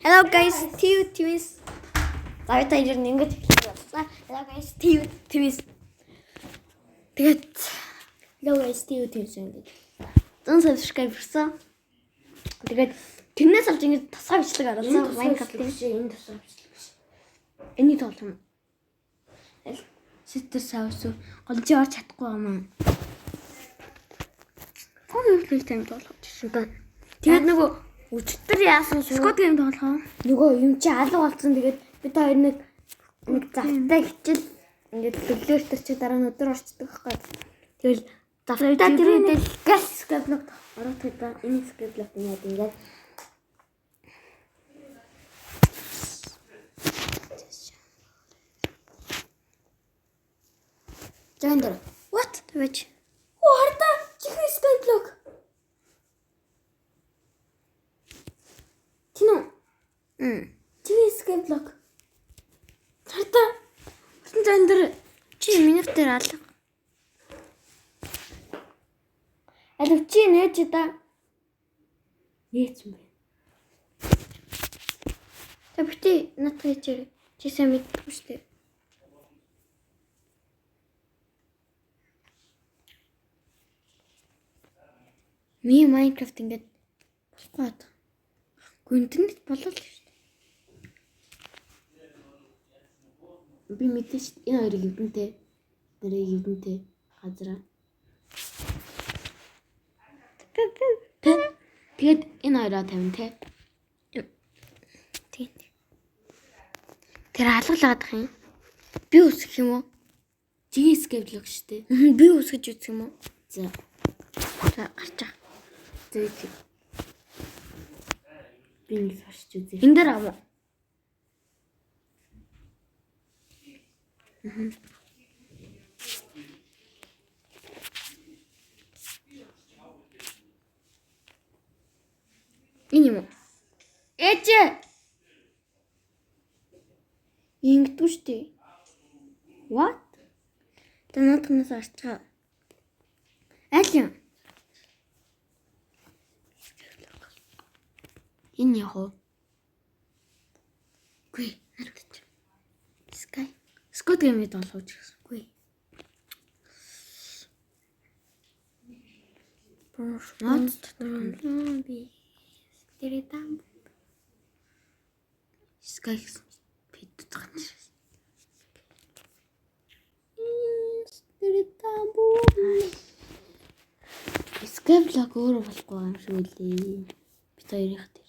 Hello guys, Twins. За та ирэн ингэж хэлсэн байна. Hello guys, Twins. Тэгээд hello guys, Twins ингэж. 100 subscribe ирсэн. Тэгээд тэрнээс олж ингэж тасгай бичлэг оруулсан. Minecraft-ийн энэ тасгай бичлэг биш. Эний тоглоом. Сэтэр савс голжи орч чадахгүй юм аа. Фон тайм тоглох шүү дээ. Тэгээд нөгөө өчтөр яасан шүү. Squad Game тоглох. Нөгөө юм чи алга болсон. Тэгээд бид хоёр нэг завтай хичээл ингээд төлөөлтөр чи дараа нь өдөр орчдөг байхгүй. Тэгэл завтай тэр үедээ газ скаблок ороод байгаа. Энэ скаблок яад ингээд Жандер. What? Which? What the? Чихэн скаблок. Тино. Чихэн скаблок. Тарта. Жандер. Чи минутээр алга. Алив чи нээж та. Нээж юм бэ. Тэвчи натгий чи сайн мэдгүй шүү дээ. Ми Minecraft ингээд болохгүй бат. Интернет болол шүү дээ. Би мэдээж энэ хоёрыг эвдэнтэй. Нэрийг эвдэнтэй газараа. Тэгээд энэ хоёроо тавина те. Тийм. Тэр алгалаад ах юм. Би үсгэх юм уу? GS гэвлэг шүү дээ. Би үсгэж үзэх юм уу? За. Гарчаа. Зэвчээ. Би нэг харч үзье. Энд дээр аваа. Энэ юм уу? Ээж! Ингэдүү шүү дээ. What? Танадхнаас арчгаа. Аль юм? Энэ яах вэ? Гүй, харагдаж. Squad Game-д олгож гэсэн. Гүй. Би тэрэтам. Sky бид тагч. Тэрэтам. Skyblock өөрөө болохгүй юм шиг үлээ. Бид хоёрын дээр.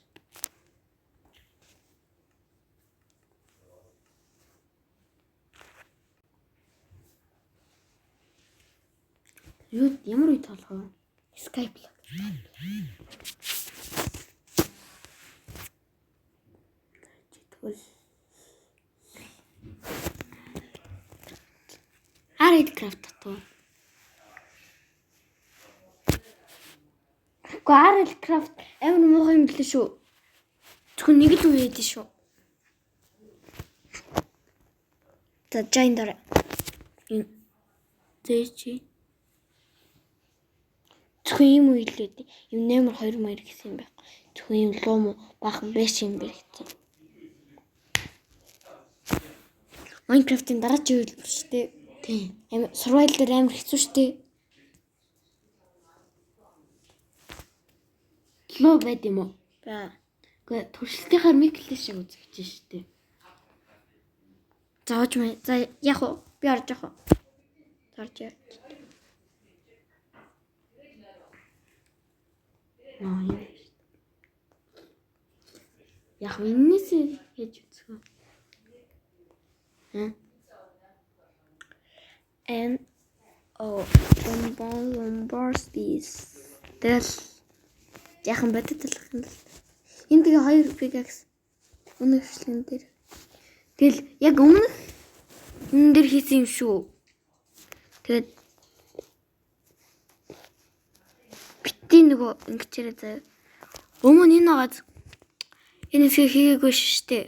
Юу ямар үе толгоо вэ? Skyblock. Тэгвэл Redcraft татуу. Redcraft амар муухай юм билээ шүү. Зөвхөн нэг л үе байдсан шүү. За Jandер. Зээчи. Зөвхөн юм үе л үү. Юм 8 2 маяг гэсэн юм байх. Зөвхөн юм луу му баахан бэш юм бэ гэсэн. Minecraft-ийн дараагийн үйл шүү дээ. Тийм. Амар survival дээр амар хэцүү шүү дээ. Луу байд юм уу? Баа. Гэхдээ туршилтынхаар миклээ шиг үзэж шүү дээ. Зааж мэ. За яг уу би орж явах уу? Орж яа. Яг энэс хийж үзэх. And bombs this. Тэл яхан бодит талах юм л. Энд тэгээ 2 pickaxe өнөө хвшлэн дээр. Тэгэл яг өмнөх энэ дээр хийсэн юм шүү. Тэгээд бити нөгөө ингэчээрээ заяа. Өмнө энэ агаад энэ хэсгийг хийгээгүй шүү дээ.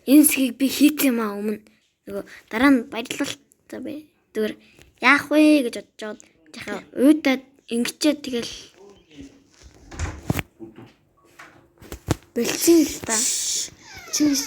Энэ хэсгийг би хийсэн юм аа өмнө. Нөгөө дараа нь баярлалтай бай. Зүгээр яах вэ гэж бодож яхаа уйдаад ингэчээ тэгэл бэлсэн л та. Чш.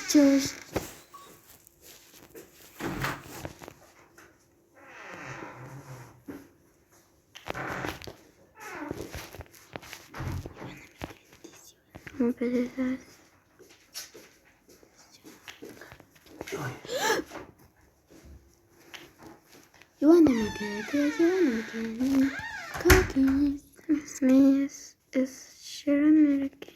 You wanna make it, cookies, Christmas is sure American.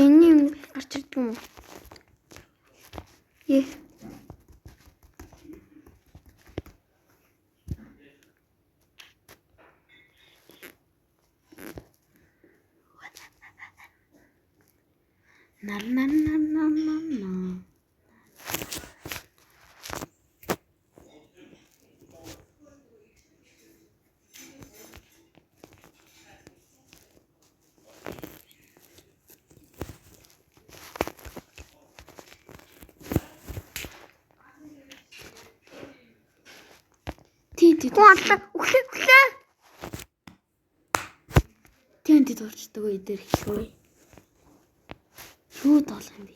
Энэ гарч ирдэг юм уу? Е. На. Өглөө. Тэнд дурчдаг үе дээр хэлгүй. Юу доолох юм бэ?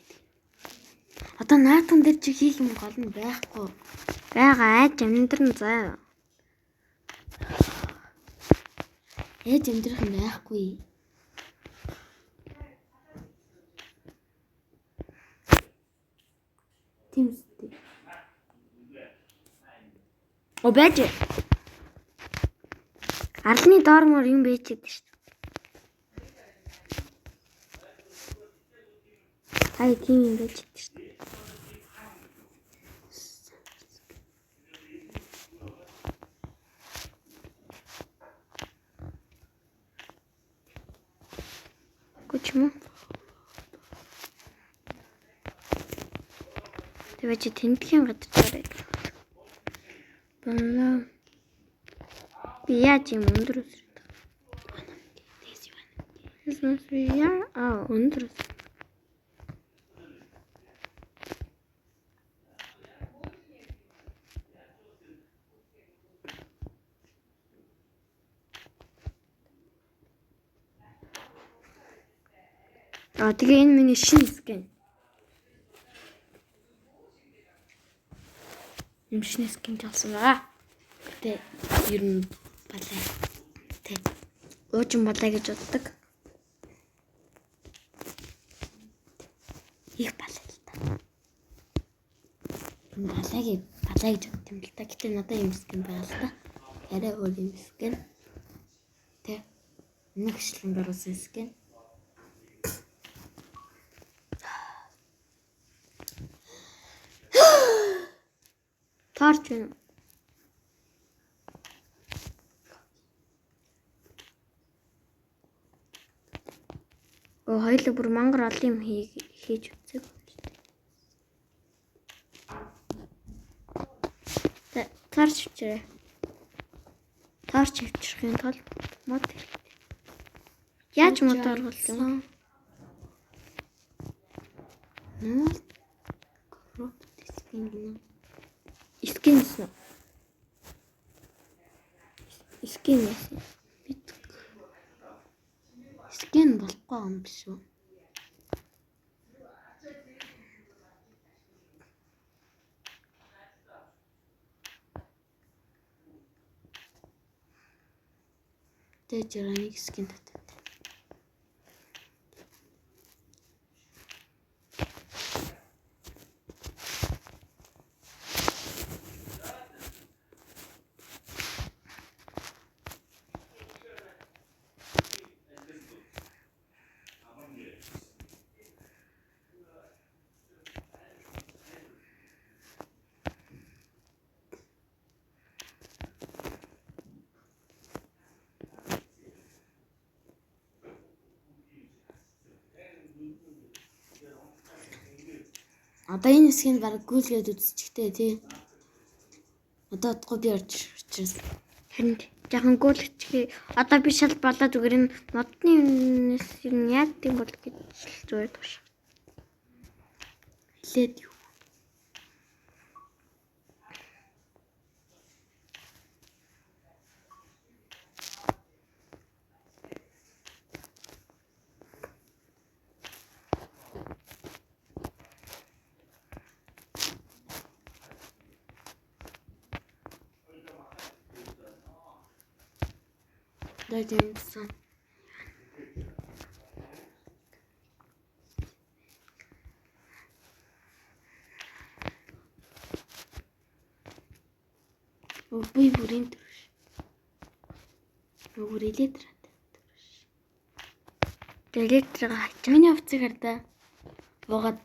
Одоо наатан дээр чи хийх юм гол нь байхгүй. Байгаа айж амьдрын заа. Ээж амьдрах юм байхгүй. Тимстэй. Обэж. Арны доормоор юм бэчээд шүү дээ. Ай тийм юм бэчээд шүү дээ. Почему? Тэвэ чи тэмдгийн гадарчаарай. Бана. Би яаж юм өндөр өсрөд. Өндөр. Тэгээ энэ миний шинэ скин. Юм шинэ скин талсан байгаа. Гэтэ ер нь балай. Тэ. Уучин балай гэж боддог. Их балай л та. Балай гэж боддог юм л та. Гэтэ надад юм скин байгаа л та. Арай өөр юм скин. Тэ. Нэг шлэн даруусан скин. Тарч байна. Хоёул бүр мангар олон юм хийж үзсэн. Тарч авчираа. Тарч авчрахын тулд мод хэрэгтэй. Яаж мод оруулах юм? Гроп скин. Скин болохгүй юм биш үү? Тэжраны скин татав. Одоо энэ хэсгийг бараг гүйлгээд үзчихтэй тий. Одоо утгагүй би орж учраас харин жоохон гүйлчихээ. Одоо би шал болоод зүгээр энэ модны юмнес юм яа гэм бол гэж зүгээр тууш. Хэлээд юу. Дайдсан. Би бүрийн төрөш. Бүр электрат төрөш. Электрийг хаач. Миний хувцыг хардаа. Богод.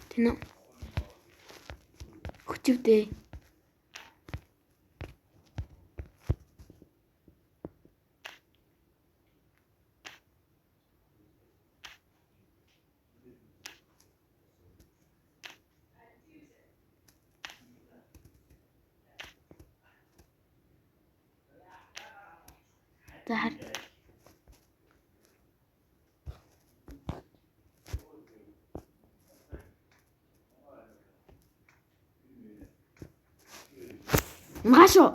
Тэнэ. Хүчвдээ. Захар. Машо.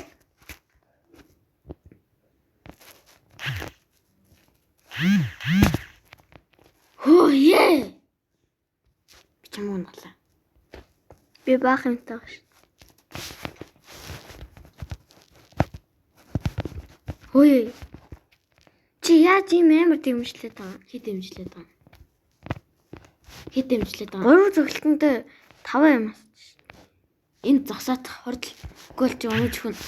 Хөө е. Чамаа налаа. Би баах юмтай ш. Хөөе. Чи яаж ийм амар дэмжлээд байгаа? Хэд дэмжлээд байгаа? Хэд дэмжлээд байгаа? 3 зөвлөлтөндөө 5 юм асууж. Энэ зогсоод хордол гол чи өнөж хүн.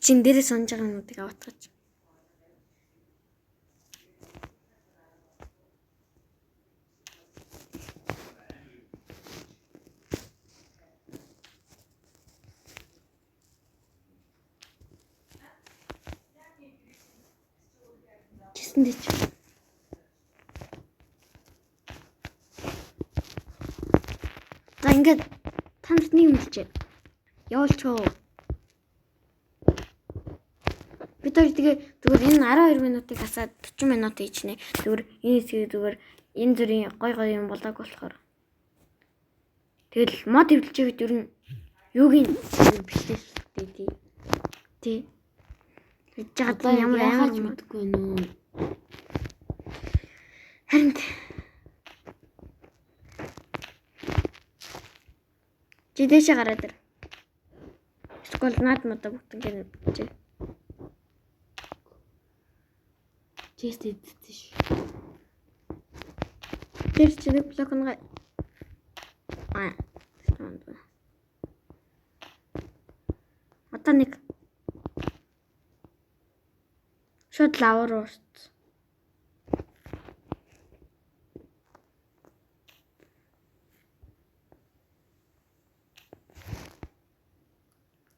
Чин дээрээ сонж байгаа юмнуудыг аваад. Чисэн дэч. За ингээд танд нэг мэлчээ. Явуулчихоо. Бид хоёр тэгээ зүгээр энэ 12 минутыг хасаад 40 минут хийчихнэ. Зүгээр энэ зүгээр энэ зүрийн гой юм болоог болохоор. Тэгэл мод хэвлэлчээд ер нь юугийн бичлээ тий. Хийж байгаа ямар амар мэдгүй нүү. Харин чи дэшээ гараад ир. Скол над модоо бүгд ингэ чи. Чест идэж. Тэр чинь блок нэг одоо нэг шууд лавар уурч.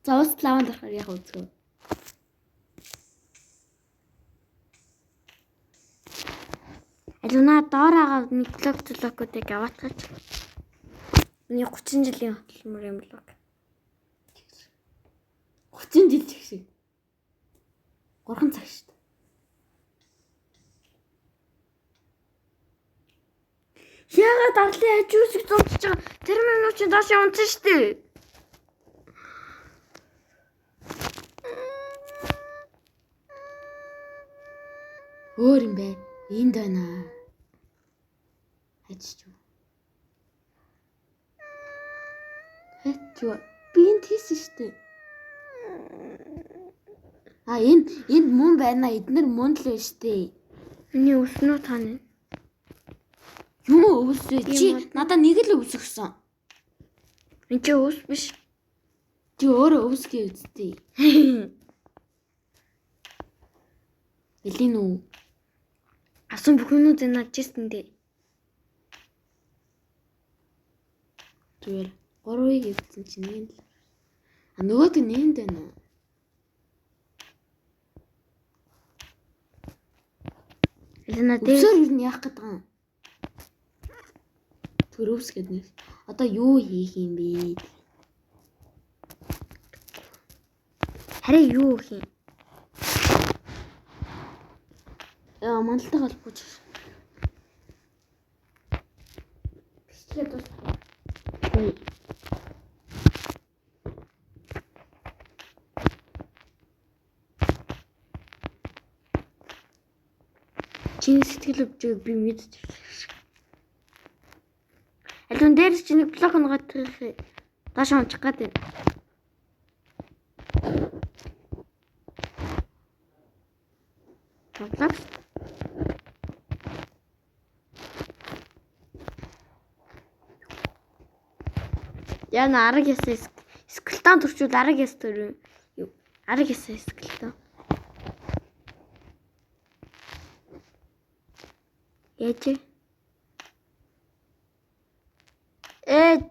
За ус лаванд орохоор яг үзгөө. Алуна доороо нэг блокуудыг аваатгаж. Миний 30 жилийн хөтөлмөр юм блок. 30 жил ч шиг. 3 цаг шүү дээ. Яагаад арлын хажуусыг зунтж байгаа? Тэр минут чи доош унтсан шүү дээ. Өөр юм бэ? Энд байна. Хачиж юу? Хачиж би энд хийсэн шүү дээ. Энд мөн байна. Эднэр мөн л байна шүү дээ. Миний өснөө тань. Юу өвсөө чи надаа нэг л өвс өгсөн. Энд чи өвс биш. Чи өөрөө өвс гээ үсттэй. Элин үү? Асан бүхнүүд энэ чистэн дээ. Зүгээр 3-ыг эвдсэн чинь нэг л. Нөгөөд нь нэнд байна. Элина дээр юу яах гээд байгаа юм? Төрөвс гэдэг нэг. Одоо юу хийх юм бэ? Харин юу хийх юм? Мандалтай холбооч. Бичлэгээ дуус. Чиний сэтгэл өвчийг би мэдэж байна. Алин дээр чиний блок нгаад доош ончих гээд байна. Блок. Яна арга ясаа скелтон төрчүүл арга яс төр юу? Арга ясаа скелтон. Яаж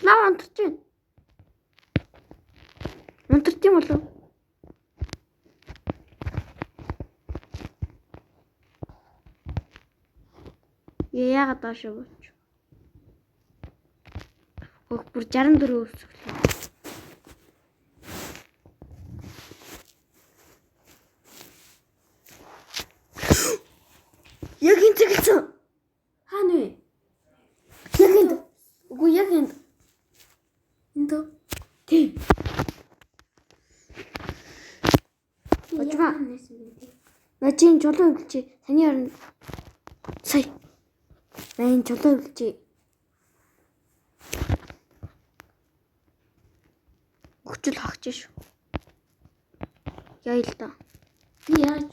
лава онторч байна. Онторч юм болов? Яагаад доош өгч? Өх бүр 64 өсөглөө. Яг энэ цэглсэн. Хаана вэ? Яг энэ. Үгүй яг энэ. Энд. Тийм. Бачгаа. Начин чулуу өгч. Таны орнд сая. Найн чулуу өгч. Өгчл хагч шүү. Яа л та. Би яаж?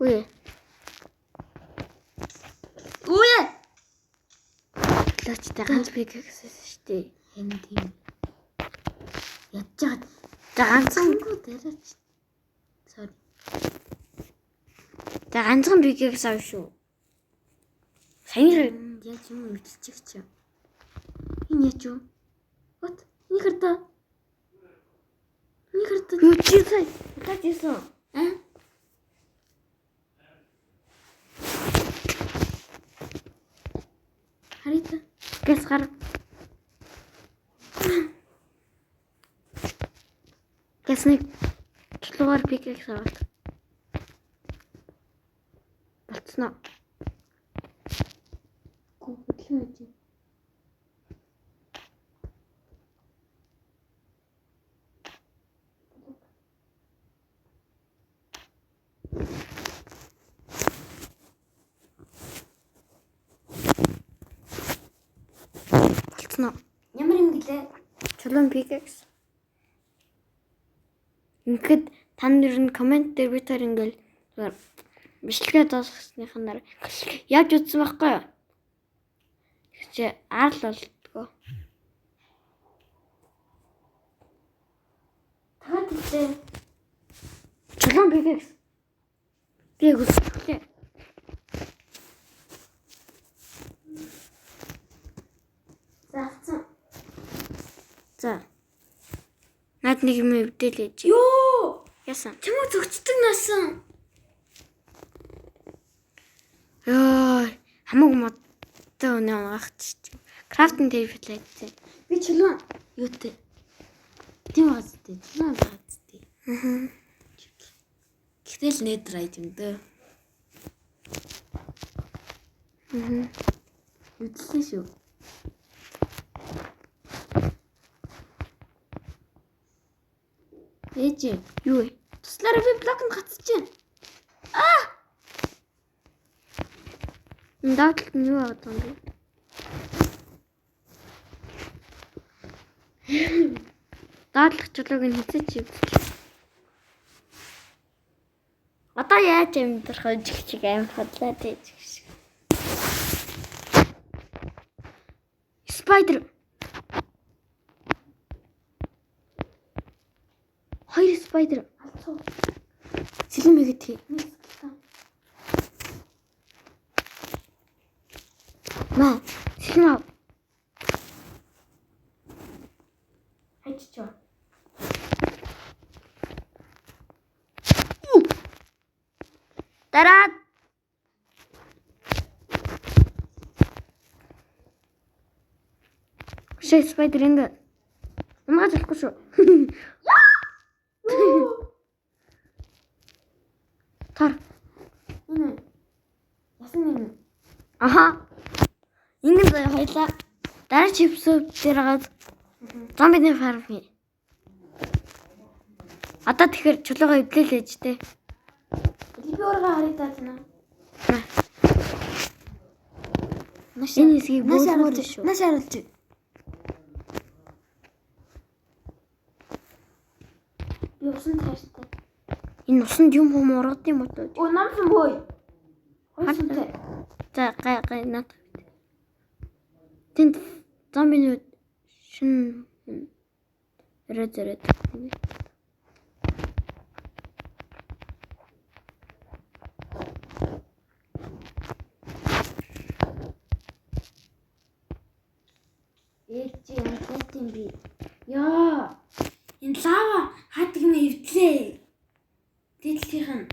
Үгүй. Лачтай ганц пикэкс штэ. Энэ тийм. Ядчаад. Ганцхан дээрч. Sorry. Ганцхан пикэкс авах шүү. Сайн яаж юм мэдчих чи. Энэ яаж юу? Вот. Энэ харта. Энэ харта. Юу чи сая? Как ясан? Харита. Гэс гар. Гэсний чулуугаар пикэкс аваад. Болцсноо. Хөдлөн үгүй. Ямар юм гэлээ? Чулуун пикэкс. Ингээд та нэр нь комент дээр би тэр ингээл бичлэгээ дуусгасныхан дараа яаж үзсэн байхгүй юу? Чи арал болтгоо. Таад үсэ. Чулуун пикэкс. Би үсэлээ. За. Наад нэг юм өвдөлээж. Йоо! Ясан. Чамаа зөгчдөг насан. Йоо, хамаагүй модтой өнөө угаахч. Крафтинг тейбл хийсэн. Би чулуун юутэй. Тийм баазтай. Чулуун баазтай. Гэтэл нейтрайт юм дөө. Үдлээ шүү. Ээж юу вэ? Туслаараа би блокнд гацчихээн. Энэ дааталт нь юу байгаа юм бэ? Даатлах чулууг нь хэзээ чи үзлээ. Одоо яаж амьдрах вэ чиг аим хотлоо tej шиг. Спайдер. Хоёр спайдер алцуу. Сэлэн мэгтэй. Маа, сэлэн. Хайчаа. Дараа. Шээ спайдер ингэ. Умаа залахгүй шүү. Тар. Энэ. Ясан нэг. Аха. Ингэ заяа хоёлаа. Дараа чипсүүд дээр гаад зомбиний фарм хий. Одоо тэгэхээр чулуугаа эвлээлээж тээ. Би өөрөө харагдаад байна. Энэ хэсгийг бөөлмөр шүү. Наш харуулж. Би усан тааштай. Энэ усанд юм хүм ургад юм уу? Оо намсан бой. Хойсонтэй. За гай нат. Тэнд зомбинууд шин эрэ. Ээж юм тийм би. Яа. Энэ лава хатг юм эвдлээ. Дэлхийнх нь.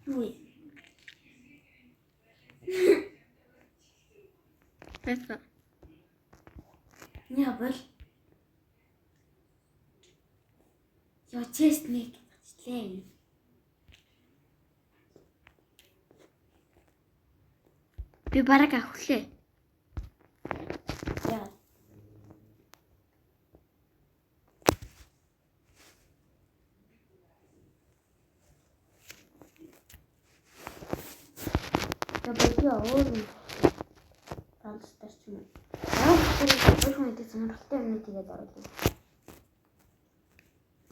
Юу. Бэфа. Яа бол. Яа честник члээ. Би бараг авахлаа. Яа. Тэбэкээ өөр талстарч юм. Тэр хүн идэх сонирхолтой юм тэгээд оруулаа.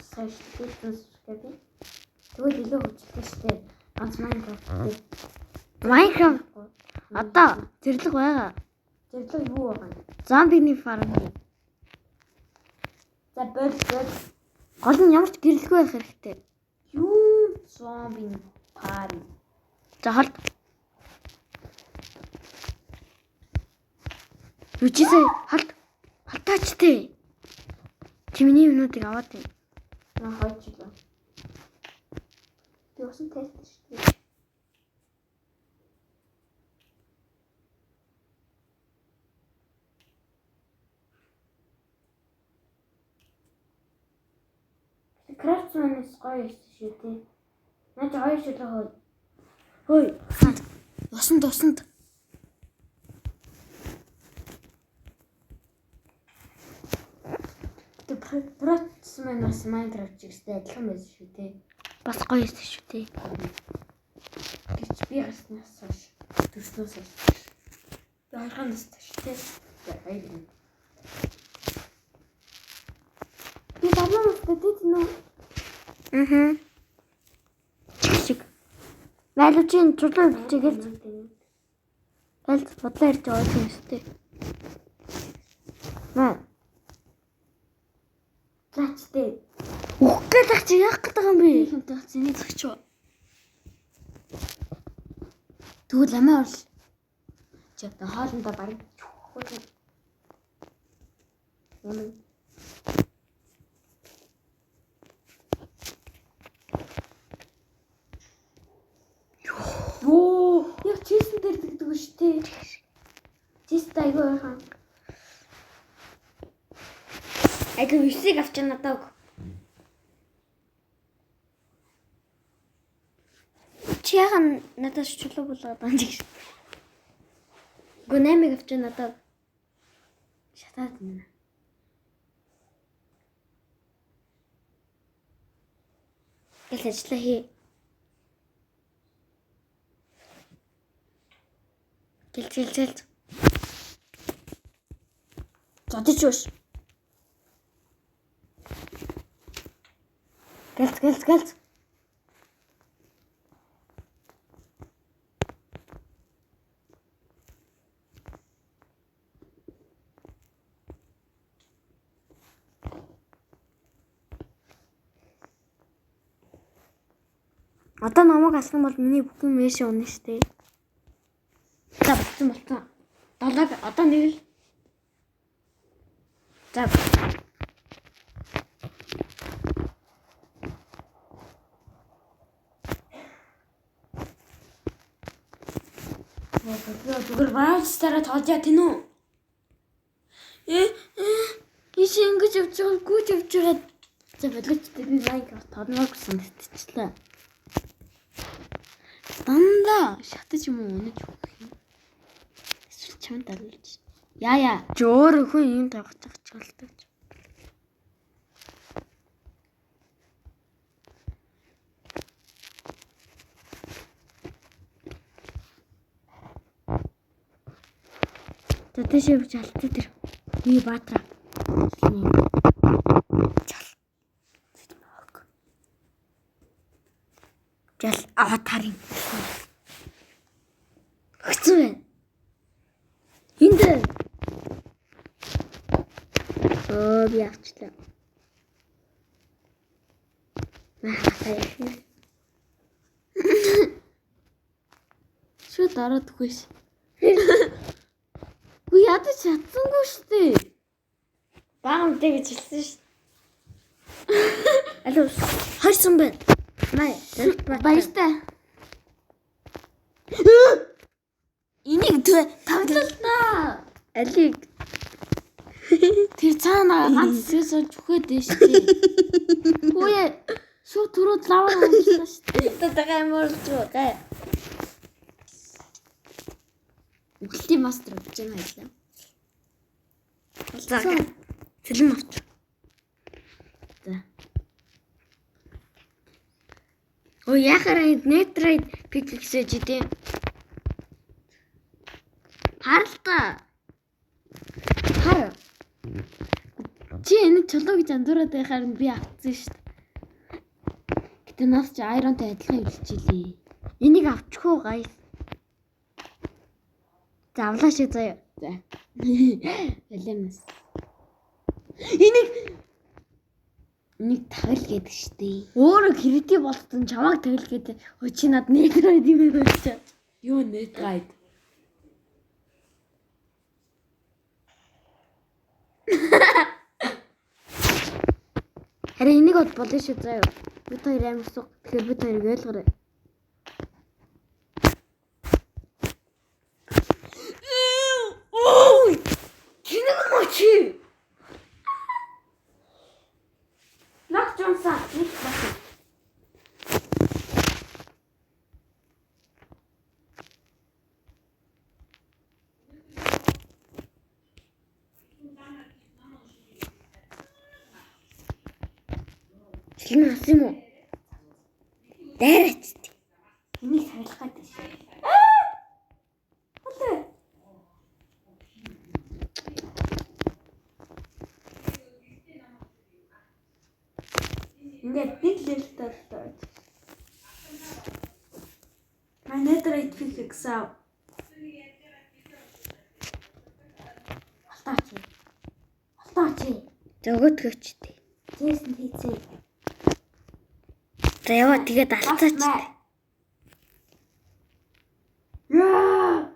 Сайн шүү дээ. Тэгвэл илүү хүчтэй шүү дээ. Ганц Майнкрафт одоо зэрлэг байгаа. зэрлэг юу байгаа юм? Зомбиний фарм. За бол Гол нь ямар ч гэрэлгүй байх хэрэгтэй. юу зомби пари. За холд. Үчисээ холд. Халтаач тээ. Чимний юмнуудыг аваад байна. На хойчлоо. Би усан тест шүү дээ. Крафтманс гоё шүү дээ. Наач гоё шүү дээ. Хөөе. Усанд. Тэр Крафтманс Майнкрафт чигтэй адилхан байсан шүү дээ. Бас гоё шүү дээ. Гэж би гарснаас хойш төрснөөс хойш. Би хайрхан настай шүү дээ. Баяр. Би давнаас дэдэж нөө. Шиг. Валюучин чулуу бичээгээл галт бодлоо ирж байгаа юм шүү дээ. Маа. Лачтэй. Ухгээд чи яах гэдэг юм бэ? Ихэнтэй зэний цагч уу. Тэгвэл амиа орл. Чи одоо хоолндоо барин. Ямар Оо, яг чисэн дээр дэгдэг шүү дээ. Чист айгүй хаан. Айгүй висийг авч надад өг. Чи яхан надад чулуу болгоод байна гэж. Гүнэмиг авч надад Шатаад байна. гэл ажиллаа хий. Гэл. Зодож биш. Гэл. Одоо намайг алсан бол миний бүх юм ээшээ унах штэ. За болцсон. 7 одоо нэг л. За. Зүгээр Brawl Stars тоож яа тэнүү. Иш ингэж явж байгаа гүйж явж байгаа. За болооч би Minecraft тодноор гэсэн мэтчлээ. Дандаа шатаж юм уу өнөж өгөх юм. Эсвэл чамд даруулж. Яа. Жөөр өхөө юм тавих ч болтой. Тэтэш явж алдсан тэр. Би баатра. Жал аватарын. Хэцүү байна. Энд. Би авчлаа. Шууд ороод өгөөш. Үгүй ядаж чадсангүй штэ. Баамтай гэж хэлсэн штэ. Алуу хайрсан байна. Баяртай. Энийг тавлалнаа. Алиг. Тэр цаанаа ганц хэсгээс олж өгөөд дээ штэ. Үгүй шууд түрүүд лавар уулсан штэ. Тагай мөрч байгаа. Үлтийн мастер болж байна хэлээ. За. Цэлэн авч. За. Яхаар нетрайд пиксэж идэв. Харалта. Хар. Чи энэ чулуу гэж андуураад байхаар би авцсан шүү дээ. Гэтэ нас чи айронтой адилхан хэлчихлээ. Энийг авчихгүй гайс. За авлаа шиг заяа. За. Ялэмс. Энийг тагл гэдэг штий. Өөрөө кредит болтон чамайг тагл гэдэг. Чи над нетрайд юм болчих. Юу нетрайд? Харин энийг бод болно шүү заяа. Бид хоёр амар суг. Тэгэхээр бид хоёрыг ойлгоорой. Кинэг мочи. Лак Джонса, нэг бат. Члэн ас юм уу? Дайраач. Энийг сарлах гэдэг шээ. Ингээд нэг левелтэй болтой. Манайдрайт фиксаа. Алтаач. Зөгөөтгөөчтэй. Зээсэн хийцээ. За яваа тэгээд алцаач. Яа!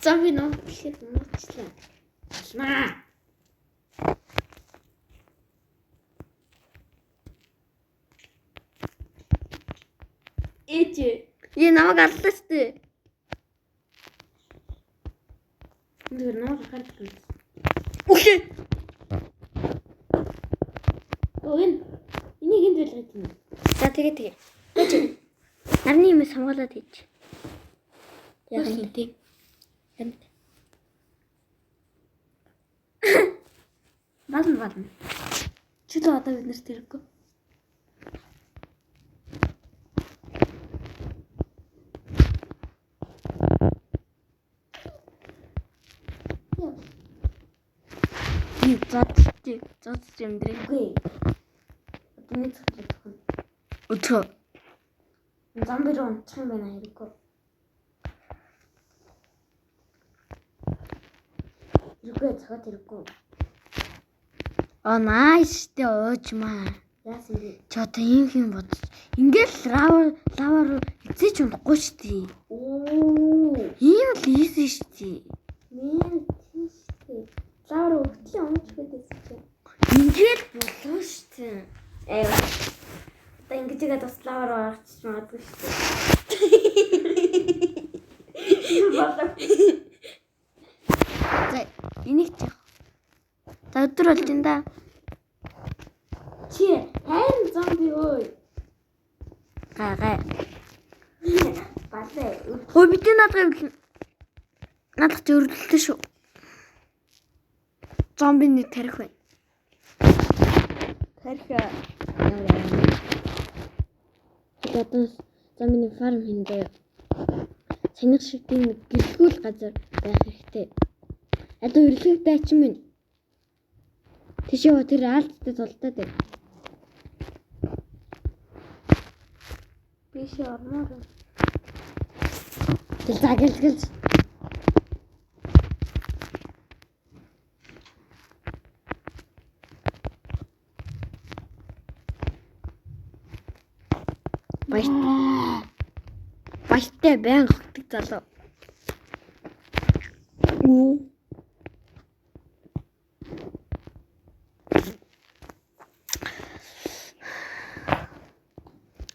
Зомби нөө гэхэд муучлаа. Алнаа. Намайг аллаа штэ. Энд намайг хардаг. Үхээ. Энийг энд байлгаад байна. За тэгээ. Нарны юмс хамгаалаад хийж. Яг юм тийм. Бална. Чи л одоо бид нарт хэрэггүй. Зодч юм дэрэггүй. Одоо нэг цагт өгөх. Өтөө. Зомби руу унчих юм байна хэрэггүй. Хэрэггүй цагт хэрэггүй. Найс тэ уужмаа. Яасан бэ? Чи одоо юм бод. Ингээл лаваар эзэж унахгүй штий. Ийм л ийсэн штий. Мэн болохгүй шүү дээ. За энийг ч яах. За өдөр болж энэ да. Чи хайр зомби ơi. Гай. Балай. Ой бид надад ч өрөлдөлтөө шүү. Зомбины тарих байна. Тарих ямар. Одоо зомбины фарм хийндээ. Цэнгэл шиг тийм гэлгүүл газар байх хэрэгтэй. Одоо өрлөг дайчин минь. Тийшээ тэр аалцтай тултаад байна. Бишээ ормоор. Тэл гэлгэл. Баяртай байнга хөгтөг залуу.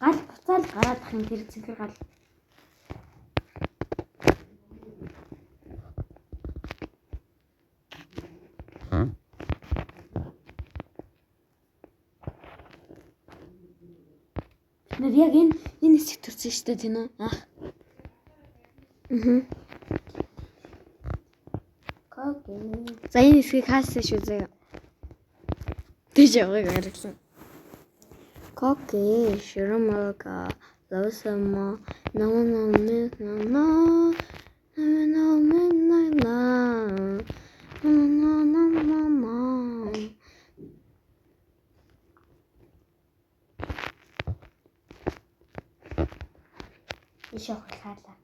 Гал буцаал гараад ах юм тэр цэнхэр гал. Бид яг энэ хэсэг төрсөн шүү дээ тийм үү? Окей. За энэ хэсгийг хаасан шүү заяа. Тийш явах хэрэгсэн. Коки, широмага, лавсама, Ишээ хайлаа.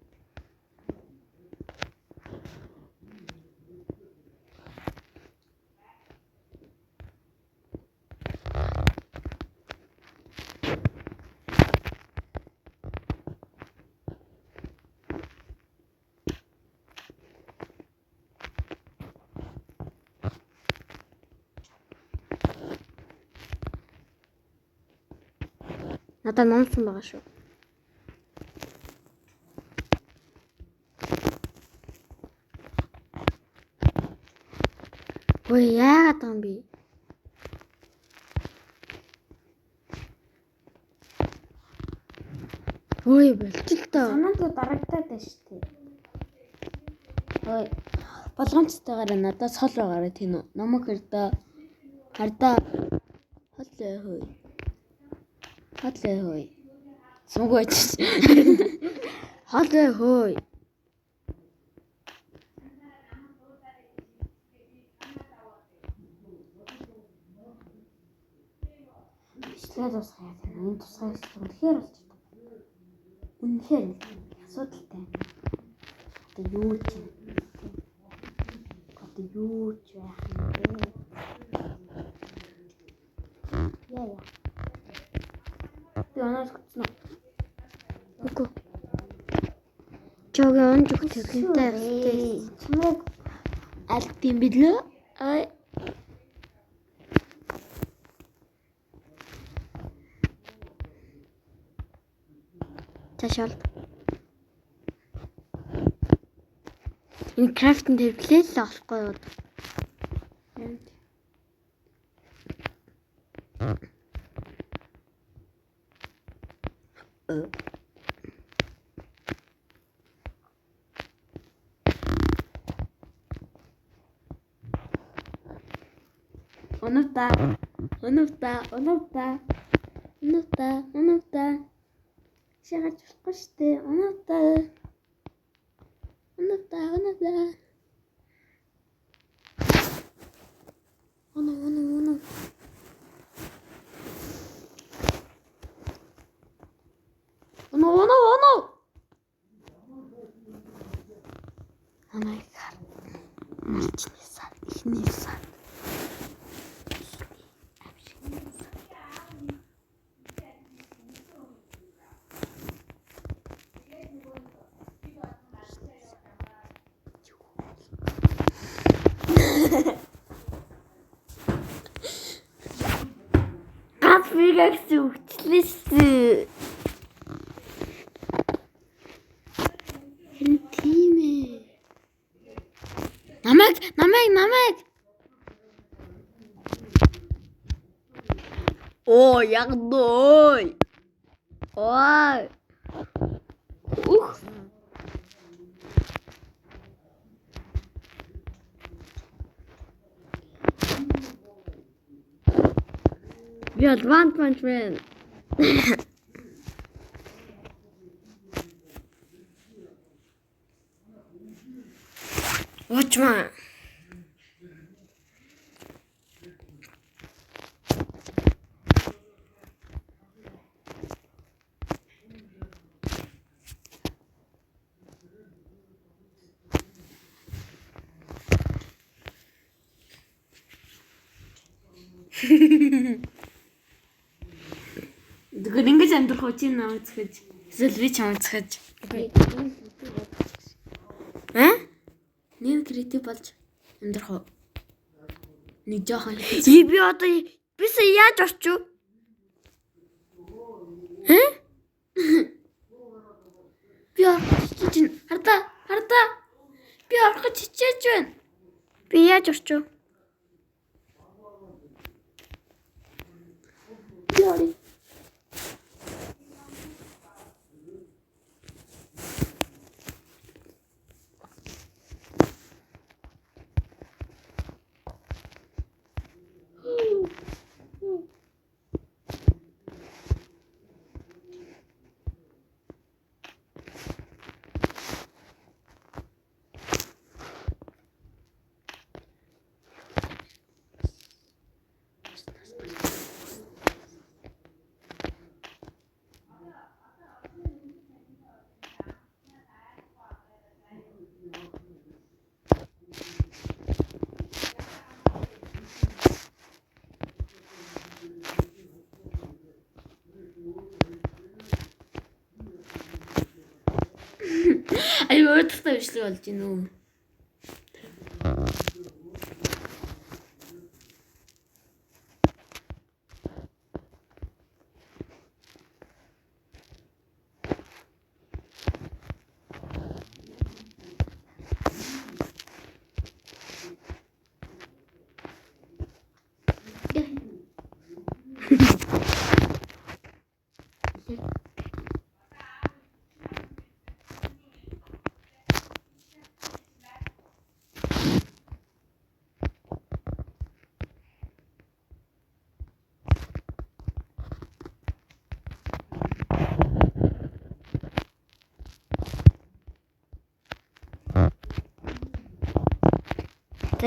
Надад номсон байгаа шүү. Ой яагаад юм бэ? Ой болчихлоо. Санаанд дарагдаад байна шүү дээ. Ой. Болгоомжтойгоор надад сол байгаарай тийм үү? Намайг хардаа хотлоо хөөе. Сумгойч. Хотлоо хөөе. Бичлээ дуусгая. Энэ тусгай үнэхээр болж байна. Үнэхээр асуудалтай. Одоо юу ч байх юм бэ? Яа. Би онооч гүцнэ. Үгүй. Чогийн онж өгөх хэрэгтэй хэвчээ. Чамайг алд юм билээ? Ай. Ташаал. Энэ крафтын тэрплээ л авахгүй юу? Оноота. Шагаж болохгүй штэ. Оноота. Оноо. Oh my god. Мартны сар, ихний сар. Гад фигакс үгчлээ шүү. намайг. Оо яг дөө. Ой. Ух. Би One Punch Man. Watchman. Тэгвэл ингэж амьдрах уу чи намайг цохиж. Эсвэл би чамайг цохиж. Нэг креатив болж амьдрах уу? Нэг жоохон Би одоо бис яаж орчих вэ? би орчих чинь хардаа. Би орох гэж хичээж байна. Би яаж орчих вэ? Би оръё. Аюу өөдөлтөө бичлэг болж гин үү?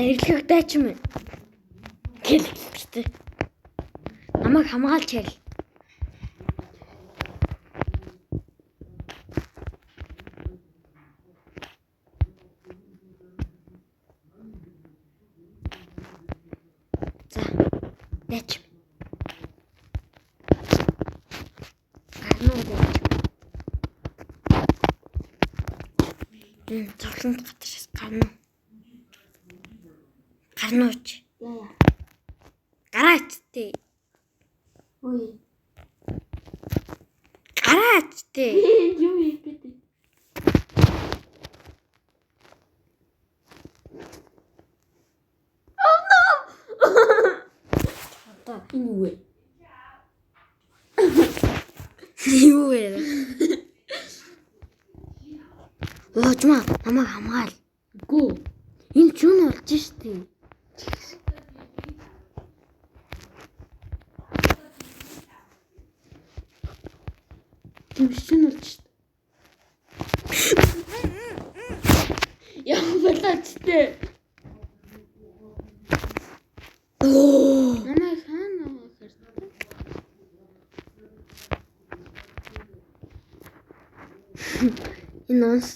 За ирлэх дайч юм. Гэлээ. Намайг хамгаалж ял. За. Дайч. Гарнуу дайч. Цоглонд гадарс гарнуу. Гарнууч. Яа. Гараач тий. Ой. Гараач тий. Юу хийх гэдэг. Одоо Энэ юу вэ? юу вэ? Өөжмө намайг хамгаал. Гүү. Энэ ч юу болж штий. Төвшин болж шít. Яа болооч тээ. Намайг хаана хэрэг. Энэ унс.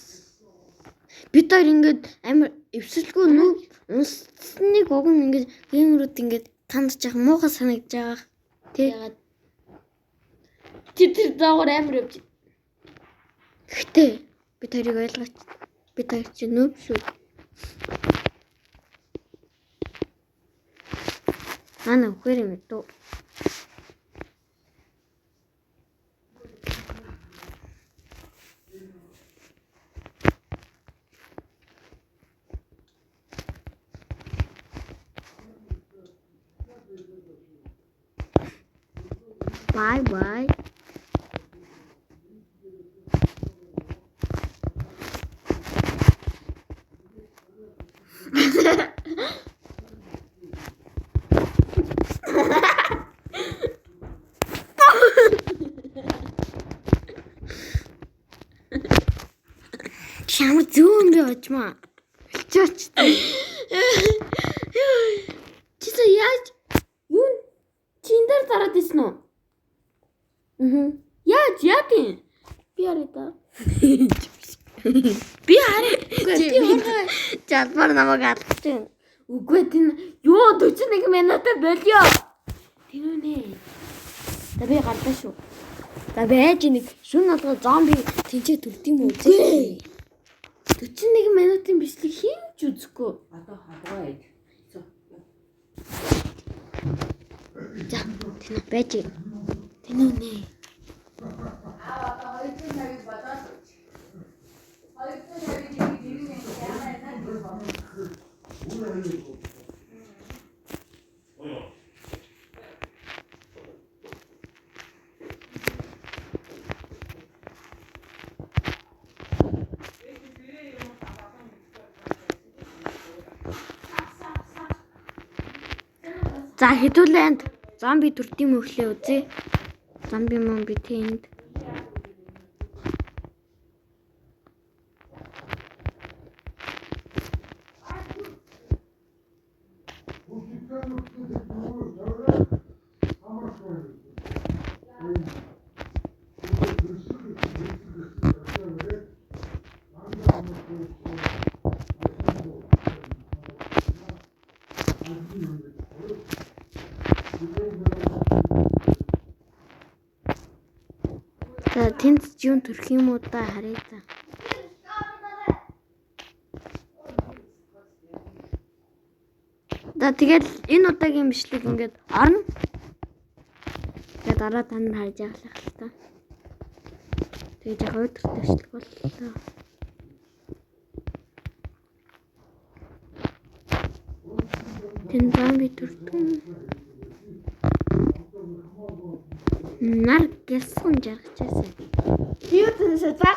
Бид хоёр ингээд амар эвсэлгүй нүг унсны уг нь ингээд геймерүүд ингээд танд жах муухай санагдаж байгаа. Тэг. Ягаад тэр дагуур амар явж. Гэхдээ бид хоёрыг ойлгооч. Бид хоёр ч нүүб шүү. Ана үхээр юм дөө. Bye bye. Чамд зүүн би очмаа. Чоч. Чи сая яаж юу чин дээр дараад исэн үү? Яаж яатин? Би хараа та. Би хараа. Жалбар намайг алдчихсан. Үгүй тийм юу 41 минутаа болио. Тийм үнэ. Та би гарлаа шүү. За байж нэг шүн алга зомби тэнцээ төлд юм уу зэ. 41 минутын бичлэг хинч үзэхгүй. Одоо хадгаа ээж. За тийм байж. Тийм үнэ. За хэдүүлээнд зомби төрдийн мөглөө үзье. Зомби мөн би тэнд. За тэнд юу төрөх юм уу та харъя та. За тэгэл энэ удаагийн бичлэг ингээд орно. Тэгээд дараа та нар харж явах л та. Тэгээд яг өдөртөө бичлэг боллоо. Тэн зомби төртөн. Нар гэсэн жаргачаасан. Юу тэсэ та?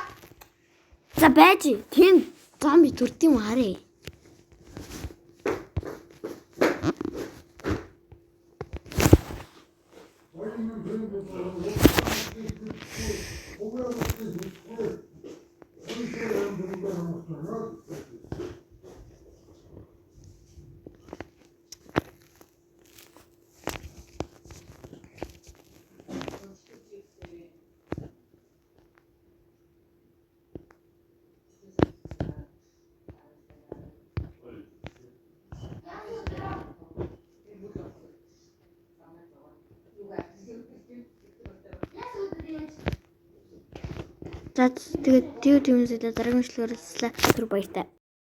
За байж. Тэнд зомби төртийн юм харъя. За тэгээд тийм зүйлээ дараагийн бичлэгээр хэлсэн. Түр баяртай.